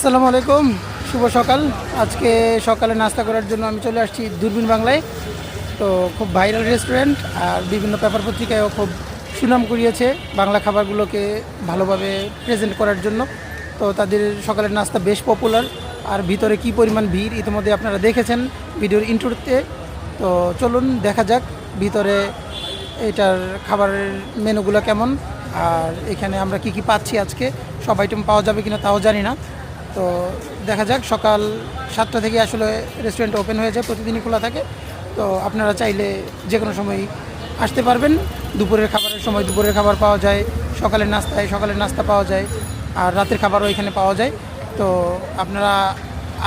আসসালামু আলাইকুম, শুভ সকাল। আজকে সকালে নাস্তা করার জন্য আমি চলে আসছি দূরবীন বাংলায়। তো খুব ভাইরাল রেস্টুরেন্ট, আর বিভিন্ন পেপার পত্রিকায়ও খুব সুনাম কুড়িয়েছে বাংলা খাবারগুলোকে ভালোভাবে প্রেজেন্ট করার জন্য। তো তাদের সকালের নাস্তা বেশ পপুলার, আর ভিতরে কি পরিমাণ ভিড় ইতিমধ্যে আপনারা দেখেছেন ভিডিওর ইন্ট্রোতে। তো চলুন দেখা যাক ভিতরে এটার খাবারের মেনুগুলো কেমন, আর এখানে আমরা কি কি পাচ্ছি, আজকে সব আইটেম পাওয়া যাবে কিনা তাও জানি না। তো দেখা যাক। সকাল 7টা থেকে আসলে রেস্টুরেন্ট ওপেন হয়ে যায়, প্রতিদিনই খোলা থাকে। তো আপনারা চাইলে যে কোনো সময় আসতে পারবেন। দুপুরের খাবারের সময় দুপুরের খাবার পাওয়া যায়, সকালের নাস্তায় সকালের নাস্তা পাওয়া যায়, আর রাতের খাবারও এখানে পাওয়া যায়। তো আপনারা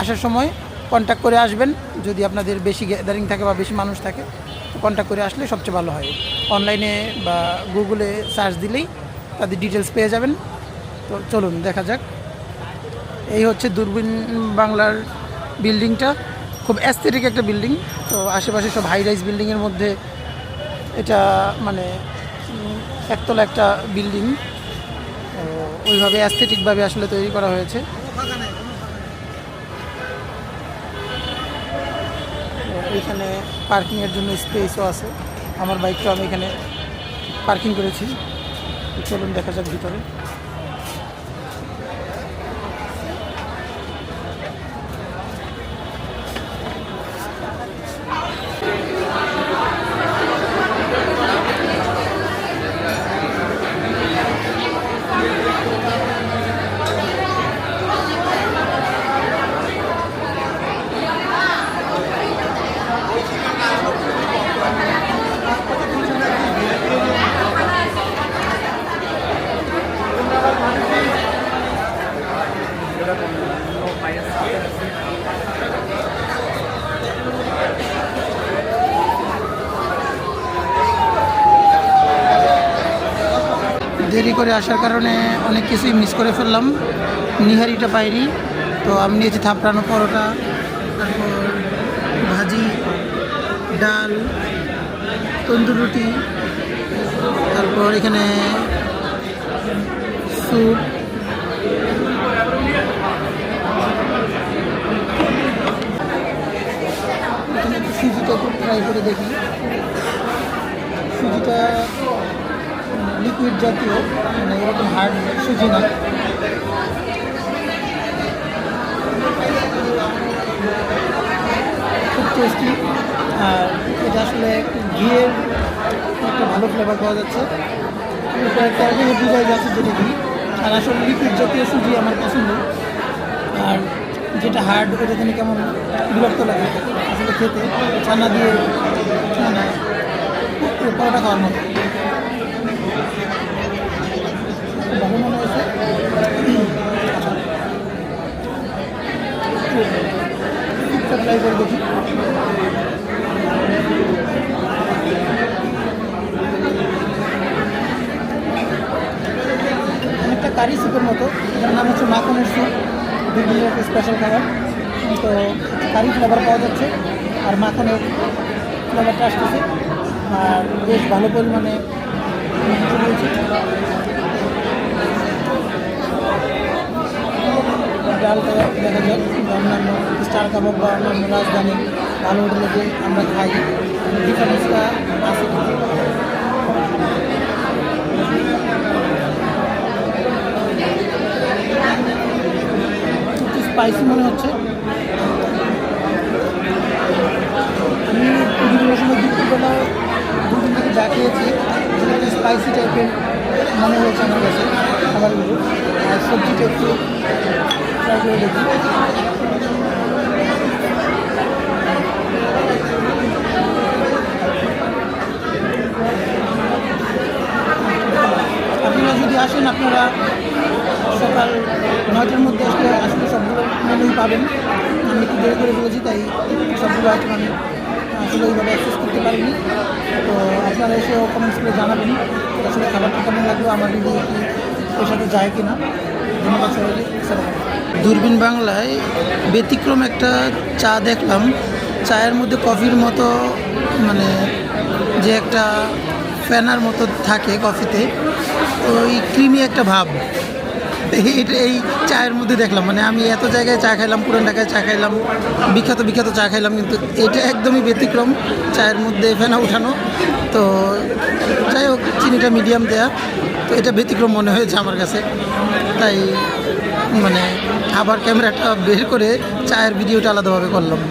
আসার সময় কন্ট্যাক্ট করে আসবেন, যদি আপনাদের বেশি গ্যাদারিং থাকে বা বেশি মানুষ থাকে তো কন্ট্যাক্ট করে আসলে সবচেয়ে ভালো হয়। অনলাইনে বা গুগলে সার্চ দিলেই তাদের ডিটেলস পেয়ে যাবেন। তো চলুন দেখা যাক। এই হচ্ছে দূরবীন বাংলার বিল্ডিংটা, খুব অ্যাস্থেটিক একটা বিল্ডিং। তো আশেপাশে সব হাই রাইজ বিল্ডিংয়ের মধ্যে এটা মানে একতলা একটা বিল্ডিং, ওইভাবে অ্যাস্থেটিকভাবে আসলে তৈরি করা হয়েছে। এখানে পার্কিংয়ের জন্য স্পেসও আছে, আমার বাইকটা আমি এখানে পার্কিং করেছি। চলুন দেখা যাক ভিতরে। দেরি করে আসার কারণে অনেক কিছুই মিস করে ফেললাম, নিহারিটা পাইনি। তো আমি নিয়েছি থাপড়ানো পরোটা, তারপর ভাজি, ডাল, তন্দুর রুটি, তারপর এখানে স্যুপ, এখানে একটু সুজিটা একটু ট্রাই করে দেখি। সুজিটা লিকুইড জাতীয়, মানে এরকম হার্ড সুজি না। খুব টেস্টি, আর এটা আসলে ঘিয়ের একটা ভালো ফ্লেভার পাওয়া যাচ্ছে। কয়েকটা আগে বোঝাই যাচ্ছে যেটা ঘি, আর আসলে লিকুইড জাতীয় সুজি আমার পছন্দ। আর যেটা হার্ড ওটা তিনি কেমন বিরক্ত লাগে আসলে খেতে, ছানা দিয়ে মানে পরোটা খাওয়ার মতো ভালো মনে হয়েছে। ট্রাই করে দেখি। অনেকটা কারি স্যুপের মতো, এটার নাম হচ্ছে মাখনের স্যুপ, বিভিন্ন একটা স্পেশাল খাবার। তো কারি ফ্লেভার পাওয়া যাচ্ছে, আর মাখনের ফ্লেভারটা আসতেছে, আর বেশ ভালো পরিমাণে রয়েছে। ডালটা দেখা যাক, অন্যান্য স্টার কাবাব বা অন্যান্য রাজধানী ভালো হোটেলে যে আমরা খাই ডিফারেন্সটা আছে। একটু স্পাইসি মনে হচ্ছে। আমি বিভিন্ন সময় দুপুরবেলা দুদিন থেকে যা খেয়েছি সেটা স্পাইসি টাইপের মনে হয়েছে আমার কাছে খাবারগুলো। আর সবজিটা একটু ট্রাই করে দেখি। আপনারা যদি আসেন, আপনারা সকাল 9টার মধ্যে আসলে সবগুলো মেনুই পাবেন। আমি একটু দেরি করে বলেছি, তাই সবগুলো আইটেম আমি আসলে ওইভাবে অ্যাক্সেস করতে পারিনি। তো আপনারা এসেও কমেন্টস করে জানাবেন আসলে খাবারটা কেমন লাগলো, আমার রিভিউ কি এর সাথে যায় কি না। ধন্যবাদ সবাইকে। দূরবীন বাংলায় ব্যতিক্রম একটা চা দেখলাম, চায়ের মধ্যে কফির মতো মানে যে একটা ফেনার মতো থাকে কফিতে, ওই ক্রিমি একটা ভাব, এই চায়ের মধ্যে দেখলাম, মানে আমি এত জায়গায় চা খাইলাম, পুরান ঢাকায় চা খাইলাম, বিখ্যাত বিখ্যাত চা খাইলাম, কিন্তু এটা একদমই ব্যতিক্রম, চায়ের মধ্যে ফেনা উঠানো। তো যাই হোক, চিনিটা মিডিয়াম দেয়া, তো এটা ব্যতিক্রম মনে হয়েছে আমার কাছে। তাই মানে আবার ক্যামেরাটা বের করে চায়ের ভিডিওটা আলাদাভাবে করলাম।